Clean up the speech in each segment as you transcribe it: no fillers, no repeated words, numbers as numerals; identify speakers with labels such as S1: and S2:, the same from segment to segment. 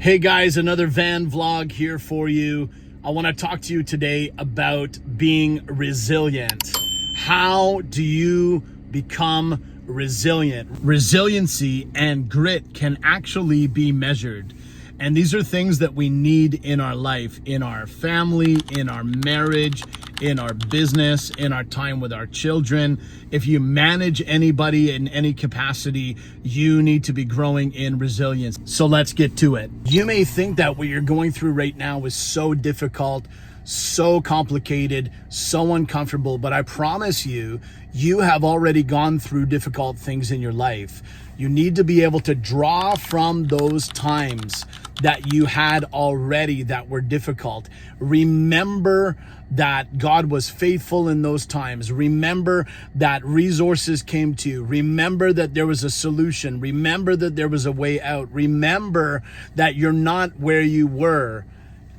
S1: Hey guys, another van vlog here for you. I want to talk to you today about being resilient. How do you become resilient? Resiliency and grit can actually be measured. And these are things that we need in our life, in our family, in our marriage, in our business, in our time with our children. If you manage anybody in any capacity, you need to be growing in resilience. So let's get to it. You may think that what you're going through right now is so difficult, so complicated, so uncomfortable, but I promise you, you have already gone through difficult things in your life. You need to be able to draw from those times that you had already that were difficult. Remember that God was faithful in those times. Remember that resources came to you. Remember that there was a solution. Remember that there was a way out. Remember that you're not where you were.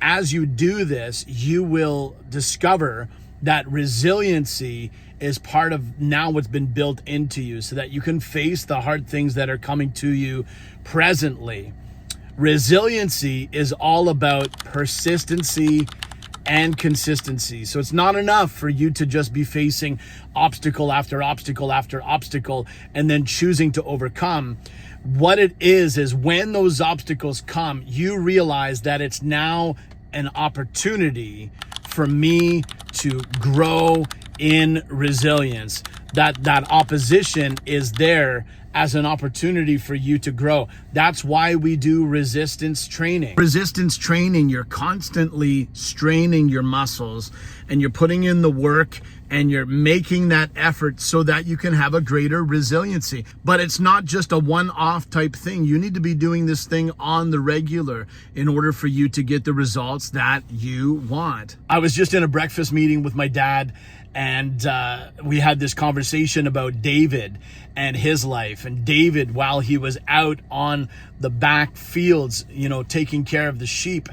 S1: As you do this, you will discover that resiliency is part of now what's been built into you so that you can face the hard things that are coming to you presently. Resiliency is all about persistency and consistency. So it's not enough for you to just be facing obstacle after obstacle after obstacle and then choosing to overcome. What it is when those obstacles come, you realize that it's now an opportunity for me to grow in resilience. That opposition is there as an opportunity for you to grow. That's why we do resistance training. Resistance training, you're constantly straining your muscles and you're putting in the work and you're making that effort so that you can have a greater resiliency. But it's not just a one-off type thing. You need to be doing this thing on the regular in order for you to get the results that you want. I was just in a breakfast meeting with my dad, and we had this conversation about David and his life. And David, while he was out on the back fields, taking care of the sheep,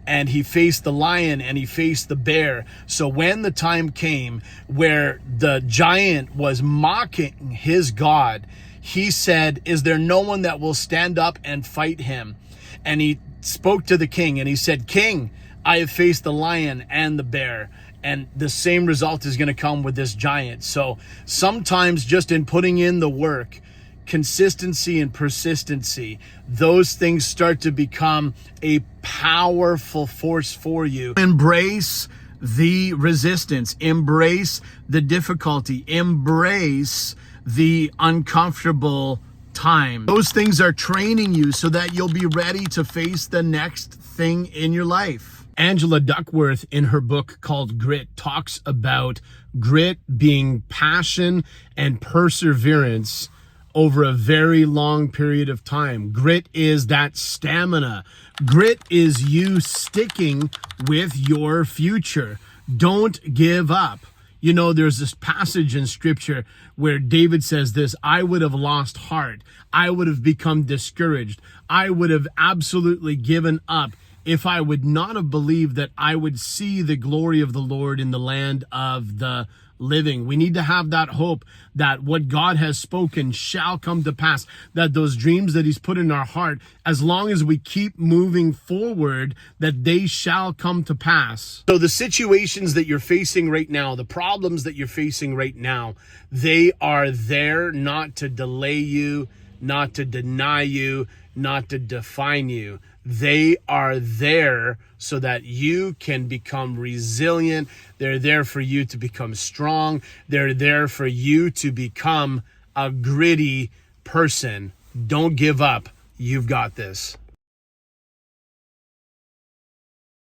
S1: and he faced the lion and he faced the bear. So when the time came where the giant was mocking his God, he said, "Is there no one that will stand up and fight him?" And he spoke to the king and he said, "King, I have faced the lion and the bear." And the same result is going to come with this giant. So sometimes just in putting in the work, consistency and persistency, those things start to become a powerful force for you. Embrace the resistance, embrace the difficulty, embrace the uncomfortable time. Those things are training you so that you'll be ready to face the next thing in your life. Angela Duckworth, in her book called Grit, talks about grit being passion and perseverance over a very long period of time. Grit is that stamina. Grit is you sticking with your future. Don't give up. There's this passage in scripture where David says this: I would have lost heart. I would have become discouraged. I would have absolutely given up if I would not have believed that I would see the glory of the Lord in the land of the living. We need to have that hope that what God has spoken shall come to pass, that those dreams that he's put in our heart, as long as we keep moving forward, that they shall come to pass. So the situations that you're facing right now, the problems that you're facing right now, they are there not to delay you, not to deny you, not to define you. They are there so that you can become resilient. They're there for you to become strong. They're there for you to become a gritty person. Don't give up. You've got this.